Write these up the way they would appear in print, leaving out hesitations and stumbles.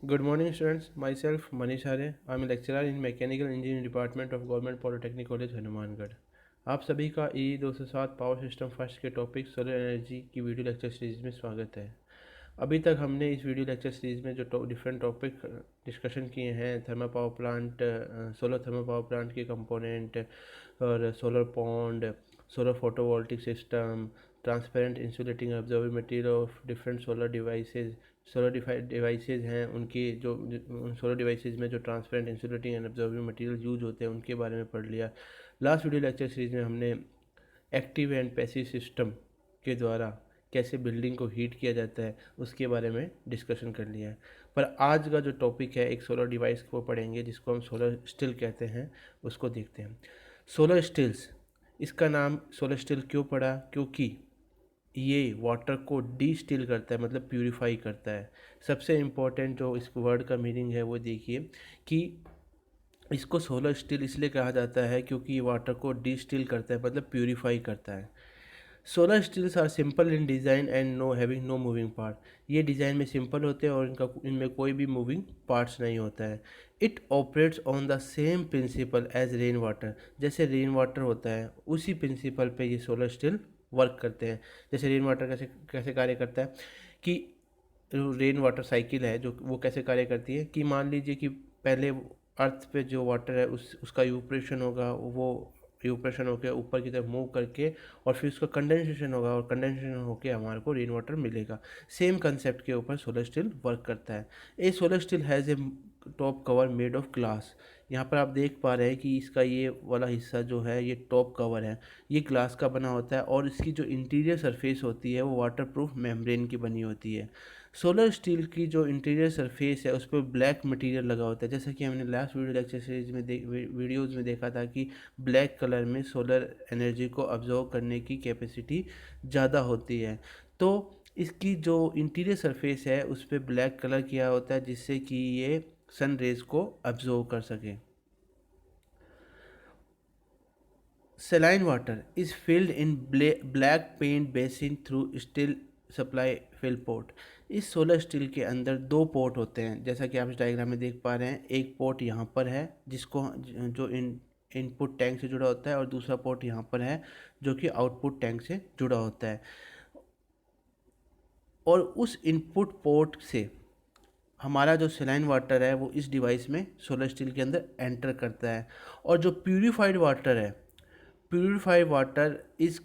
Good morning, students. Myself, Manish Hare. I am a lecturer in Mechanical Engineering Department of Government Polytechnic College, Hanumangarh. आप सभी का E207 power system first के topic solar energy की video lecture series में स्वागत है। अभी तक हमने इस वीडियो लेक्चर सीरीज़ में जो डिफरेंट टॉपिक डिस्कशन किए हैं, thermal power plant, solar thermal power plant के कंपोनेंट और solar pond, solar photovoltaic system, transparent insulating observing material of different solar devices, solar devices हैं उनकी जो उन सोलर डिवाइसेज में जो transparent insulating and observing material use होते हैं उनके बारे में पढ़ लिया। लास्ट वीडियो लेक्चर सीरीज में हमने एक्टिव एंड पैसिव सिस्टम के द्वारा कैसे बिल्डिंग को हीट किया जाता है उसके बारे में डिस्कशन कर लिया है। पर आज का जो टॉपिक है एक सोलर डिवाइस को पढ़ेंगे जिसको हम सोलर स्टिल कहते हैं, उसको देखते हैं। सोलर स्टिल्स, इसका नाम सोलर स्टिल क्यों पड़ा? क्योंकि ये वाटर को डिस्टिल करता है, मतलब प्यूरिफाई करता है। सबसे इम्पोर्टेंट जो इस वर्ड का मीनिंग है वो देखिए कि इसको सोलर स्टिल इसलिए कहा जाता है क्योंकि ये वाटर को डिस्टिल करता है, मतलब प्यूरिफाई करता है। Solar stills are simple in design and no having no moving part. ये डिज़ाइन में सिंपल होते हैं और इनमें कोई भी मूविंग पार्ट्स नहीं होता है। It operates on the same principle as rain water. जैसे रेन वाटर होता है उसी प्रिंसिपल पे ये सोलर स्टिल वर्क करते हैं। जैसे रेन वाटर कैसे कैसे कार्य करता है कि रेन वाटर साइकिल है जो वो कैसे कार्य करती है कि मान लीजिए कि पहले अर्थ पे जो वाटर है उसका इवोपरेशन होगा, वो इवोपरेशन होकर ऊपर की तरफ मूव करके और फिर उसका कंडेंसेशन होगा और कंडेंसेशन होकर हमारे को रेन वाटर मिलेगा। सेम कंसेप्ट के ऊपर सोलर स्टिल वर्क करता है। A solar still has a top cover made of glass. यहाँ पर आप देख पा रहे हैं कि इसका ये वाला हिस्सा जो है ये टॉप कवर है, ये ग्लास का बना होता है और इसकी जो इंटीरियर सरफेस होती है वो वाटरप्रूफ मेम्ब्रेन की बनी होती है। सोलर स्टील की जो इंटीरियर सरफेस है उस पर ब्लैक मटेरियल लगा होता है, जैसा कि हमने लास्ट वीडियो लेक्चर सीरीज में वीडियोज़ में देखा था कि ब्लैक कलर में सोलर एनर्जी को अब्जॉर्व करने की कैपेसिटी ज़्यादा होती है। तो इसकी जो इंटीरियर सरफेस है उस पर ब्लैक कलर किया होता है जिससे कि ये सन रेज को अब्जॉर्व कर सके। Saline water is filled in black paint basin through steel supply fill port. इस सोलर स्टील के अंदर दो पोर्ट होते हैं, जैसा कि आप इस डायग्राम में देख पा रहे हैं। एक पोर्ट यहाँ पर है जिसको जो इनपुट टैंक से जुड़ा होता है और दूसरा पोर्ट यहाँ पर है जो कि आउटपुट टैंक से जुड़ा होता है। और उस इनपुट पोर्ट से हमारा जो सेलाइन वाटर है वो इस डिवाइस में सोलर स्टील के अंदर एंटर करता है। और जो प्यूरिफाइड वाटर है, purified water is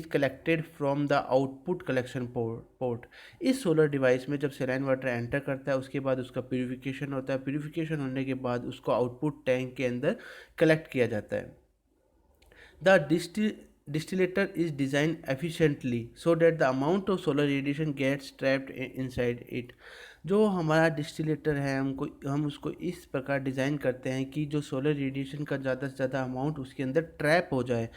collected from the output collection port। इस सोलर डिवाइस में जब सेलाइन वाटर एंटर करता है उसके बाद उसका प्यूरिफिकेशन होता है। प्यूरिफिकेशन होने के बाद उसको आउटपुट टैंक के अंदर कलेक्ट किया जाता है। The distillator is designed efficiently so that the amount of solar radiation gets trapped inside it। जो हमारा डिस्टिलेटर है हम उसको इस प्रकार डिज़ाइन करते हैं कि जो सोलर रेडिएशन का ज़्यादा से ज़्यादा अमाउंट उसके अंदर ट्रैप हो जाए,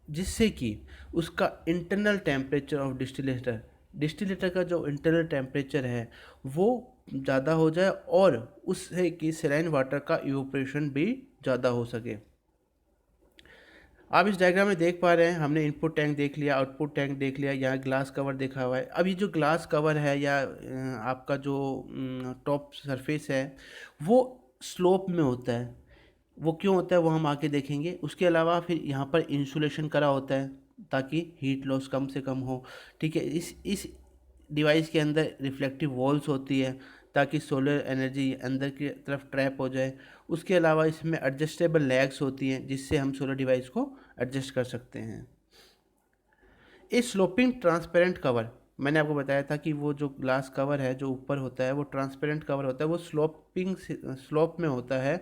जिससे कि उसका इंटरनल टेम्परेचर ऑफ डिस्टिलेटर का जो इंटरनल टेम्परेचर है वो ज़्यादा हो जाए और उससे कि सेलाइन वाटर का इवोपरेशन भी ज़्यादा हो सके। आप इस डायग्राम में देख पा रहे हैं, हमने इनपुट टैंक देख लिया, आउटपुट टैंक देख लिया, यहाँ ग्लास कवर देखा हुआ है। अब ये जो ग्लास कवर है या आपका जो टॉप सरफेस है वो स्लोप में होता है। वो क्यों होता है वो हम आके देखेंगे। उसके अलावा फिर यहाँ पर इंसुलेशन करा होता है ताकि हीट लॉस कम से कम हो। ठीक है, इस डिवाइस के अंदर रिफ्लेक्टिव वॉल्स होती है ताकि सोलर एनर्जी अंदर की तरफ ट्रैप हो जाए। उसके अलावा इसमें एडजस्टेबल लैग्स होती हैं जिससे हम सोलर डिवाइस को एडजस्ट कर सकते हैं। ए स्लोपिंग ट्रांसपेरेंट कवर, मैंने आपको बताया था कि वो जो ग्लास कवर है जो ऊपर होता है वो ट्रांसपेरेंट कवर होता है, वो स्लोप में होता है।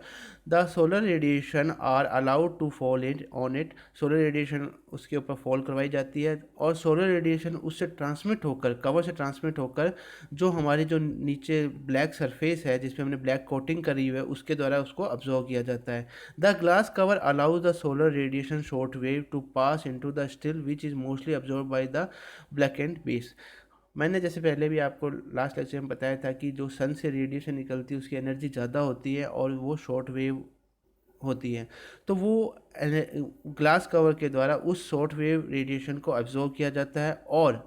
The solar radiation are allowed to fall in on it. Solar radiation उसके ऊपर फॉल करवाई जाती है और सोलर रेडिएशन उससे ट्रांसमिट होकर, कवर से ट्रांसमिट होकर जो हमारी जो नीचे ब्लैक सरफेस है जिस पे हमने ब्लैक कोटिंग करी हुई है उसके द्वारा उसको अब्जॉर्व किया जाता है। The glass cover allows the solar radiation short wave to pass into the still which is mostly absorb by the black and base. मैंने जैसे पहले भी आपको लास्ट लेक्चर में बताया था कि जो सन से रेडिएशन निकलती है उसकी एनर्जी ज़्यादा होती है और वो शॉर्ट वेव होती है। तो वो ग्लास कवर के द्वारा उस शॉर्ट वेव रेडिएशन को अब्जॉर्व किया जाता है और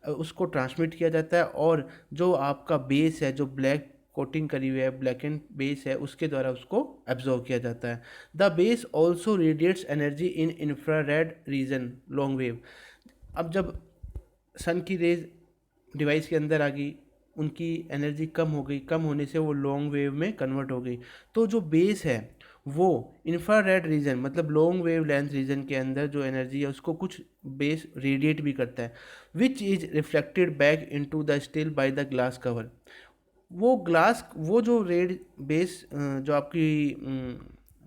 उसको ट्रांसमिट किया जाता है। और जो आपका बेस है, जो ब्लैक कोटिंग करी हुई है, ब्लैकेंड बेस है, उसके द्वारा उसको एब्जॉर्व किया जाता है। The base also radiates energy in infrared reason long wave. अब जब सन की रेज डिवाइस के अंदर आ गई, उनकी एनर्जी कम हो गई, कम होने से वो लॉन्ग वेव में कन्वर्ट हो गई। तो जो बेस है वो इंफ्रारेड रीजन मतलब लॉन्ग वेव लेंथ रीजन के अंदर जो एनर्जी है उसको कुछ बेस रेडिएट भी करता है, which is reflected back into the still by the glass cover. वो जो रेड बेस जो आपकी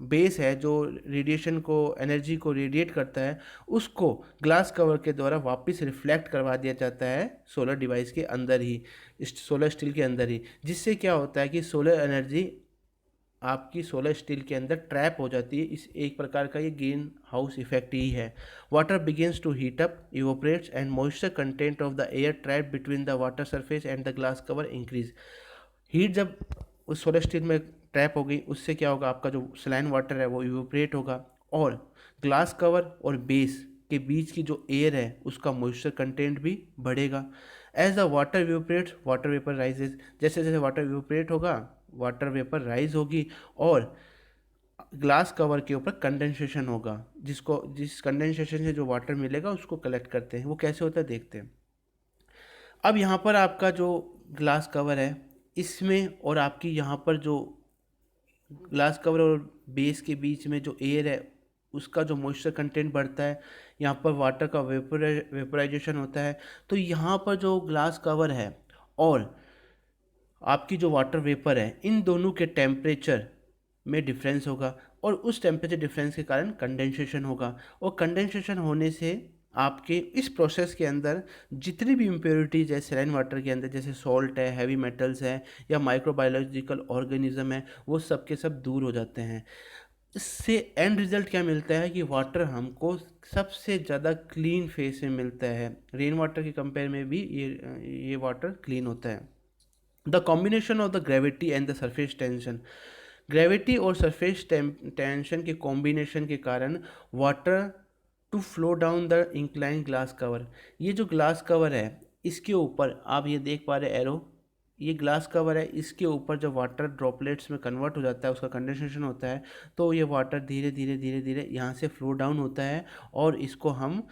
बेस है जो रेडिएशन को एनर्जी को रेडिएट करता है, उसको ग्लास कवर के द्वारा वापस रिफ्लेक्ट करवा दिया जाता है सोलर डिवाइस के अंदर ही, सोलर स्टील के अंदर ही, जिससे क्या होता है कि सोलर एनर्जी आपकी सोलर स्टील के अंदर ट्रैप हो जाती है। इस एक प्रकार का ये ग्रीन हाउस इफेक्ट ही है। Water begins to heat up, evaporates and moisture content of the air trap between the water surface and the glass cover increase. Heat जब उस सोलर स्टील में ट्रैप हो गई, उससे क्या होगा, आपका जो सलाइन वाटर है वो इवोपरेट होगा और ग्लास कवर और बेस के बीच की जो एयर है उसका मॉइस्चर कंटेंट भी बढ़ेगा। As the water evaporates water vapour rises, जैसे जैसे वाटर इवोपरेट होगा वाटर वेपर राइज होगी और ग्लास कवर के ऊपर कंडेंसेशन होगा, जिस कंडेंसेशन से जो वाटर मिलेगा उसको कलेक्ट करते हैं। वो कैसे होता है देखते हैं। अब यहाँ पर आपका जो ग्लास कवर है इसमें और आपकी यहाँ पर जो ग्लास कवर और बेस के बीच में जो एयर है उसका जो मॉइस्चर कंटेंट बढ़ता है, यहाँ पर वाटर का वेपराइजेशन होता है। तो यहाँ पर जो ग्लास कवर है और आपकी जो वाटर वेपर है, इन दोनों के टेम्परेचर में डिफरेंस होगा और उस टेम्परेचर डिफरेंस के कारण कंडेंसेशन होगा और कंडेंसेशन होने से आपके इस प्रोसेस के अंदर जितनी भी इम्प्योरिटीज़ है सेलाइन वाटर के अंदर, जैसे सॉल्ट है, हैवी मेटल्स है या माइक्रोबायोलॉजिकल ऑर्गेनिज्म है, वो सब के सब दूर हो जाते हैं। इससे एंड रिजल्ट क्या मिलता है कि वाटर हमको सबसे ज़्यादा क्लीन फेस में मिलता है। रेन वाटर के कंपेयर में भी ये वाटर क्लीन होता है। The combination of the gravity and the surface tension, gravity और सरफेस टेंशन के कॉम्बिनेशन के कारण water to flow down the incline glass cover. ये जो ग्लास कवर है इसके ऊपर आप ये देख पा रहे एरो, ये ग्लास कवर है, इसके ऊपर जब वाटर ड्रॉपलेट्स में कन्वर्ट हो जाता है, उसका कंडेंसेशन होता है, तो ये वाटर धीरे धीरे धीरे धीरे यहाँ से फ्लो डाउन होता है और इसको हम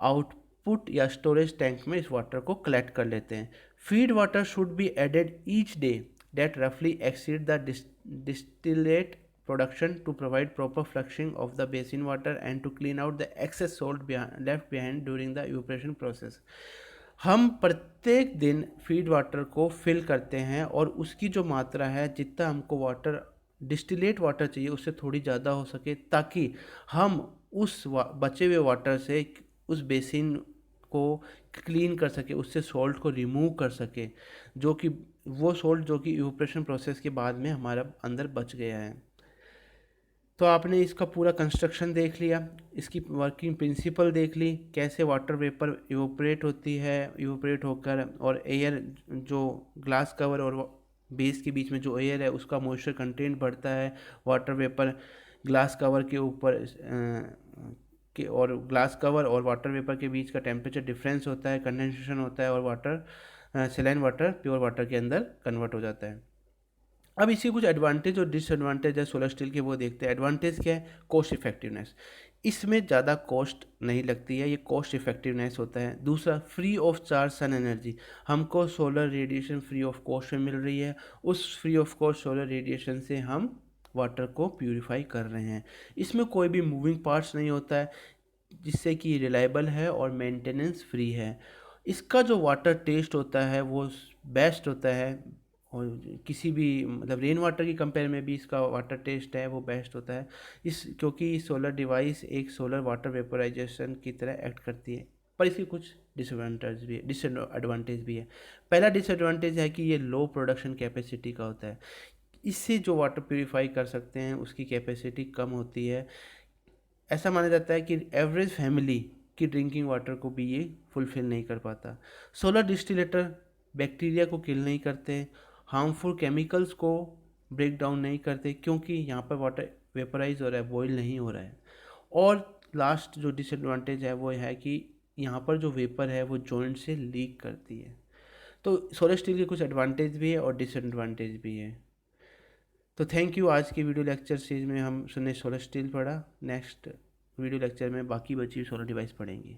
आउटपुट या स्टोरेज टैंक में इस वाटर को कलेक्ट कर लेते हैं। Feed water should be added each day that roughly exceed the distillate production to provide proper flushing of the basin water and to clean out the excess salt left behind during the evaporation process। हम प्रत्येक दिन feed water को fill करते हैं और उसकी जो मात्रा है, जितना हमको वाटर डिस्टिलेट वाटर चाहिए उससे थोड़ी ज़्यादा हो सके, ताकि हम उस बचे हुए वाटर से उस बेसिन को क्लीन कर सके, उससे सॉल्ट को रिमूव कर सके, जो कि वो सॉल्ट जो कि इवोपरेशन प्रोसेस के बाद में हमारा अंदर बच गया है। तो आपने इसका पूरा कंस्ट्रक्शन देख लिया, इसकी वर्किंग प्रिंसिपल देख ली, कैसे वाटर वेपर इवोपरेट होती है, इवोपरेट होकर और एयर जो ग्लास कवर और बेस के बीच में जो एयर है उसका मॉइस्चर कंटेंट बढ़ता है, वाटर वेपर ग्लास कवर के ऊपर के और ग्लास कवर और वाटर वेपर के बीच का टेम्परेचर डिफरेंस होता है, कंडेंसेशन होता है और water saline water pure water के अंदर कन्वर्ट हो जाता है। अब इसके कुछ एडवांटेज और डिसएडवांटेज है सोलर स्टील के, वो देखते हैं। एडवांटेज क्या है, कॉस्ट इफेक्टिवनेस, इसमें ज़्यादा कॉस्ट नहीं लगती है, ये कॉस्ट इफेक्टिवनेस होता है। दूसरा, free of charge sun energy, हमको solar radiation free of cost में मिल रही है, उस free of cost solar radiation से हम वाटर को प्यूरिफाई कर रहे हैं। इसमें कोई भी मूविंग पार्ट्स नहीं होता है, जिससे कि रिलायबल है और मेंटेनेंस फ्री है। इसका जो वाटर टेस्ट होता है वो बेस्ट होता है और किसी भी मतलब रेन वाटर की कंपेयर में भी इसका वाटर टेस्ट है वो बेस्ट होता है, क्योंकि सोलर डिवाइस एक सोलर वाटर वेपोराइजेशन की तरह एक्ट करती है। पर इसकी कुछ डिसएडवांटेज भी है। पहला डिसएडवांटेज है कि ये लो प्रोडक्शन कैपेसिटी का होता है, इससे जो वाटर प्यूरिफाई कर सकते हैं उसकी कैपेसिटी कम होती है। ऐसा माना जाता है कि एवरेज फैमिली की ड्रिंकिंग वाटर को भी ये फुलफिल नहीं कर पाता। सोलर डिस्टिलेटर बैक्टीरिया को किल नहीं करते, हार्मफुल केमिकल्स को ब्रेक डाउन नहीं करते, क्योंकि यहाँ पर वाटर वेपराइज हो रहा है, बॉयल नहीं हो रहा है। और लास्ट जो डिसएडवांटेज है वो है कि यहाँ पर जो वेपर है वो जॉइंट से लीक करती है। तो सोलर स्टील के कुछ एडवांटेज भी है और डिसएडवांटेज भी है। तो थैंक यू। आज की वीडियो लेक्चर सीरीज में हम सुने सोलर स्टील पढ़ा। नेक्स्ट वीडियो लेक्चर में बाकी बची हुई सोलर डिवाइस पढ़ेंगे।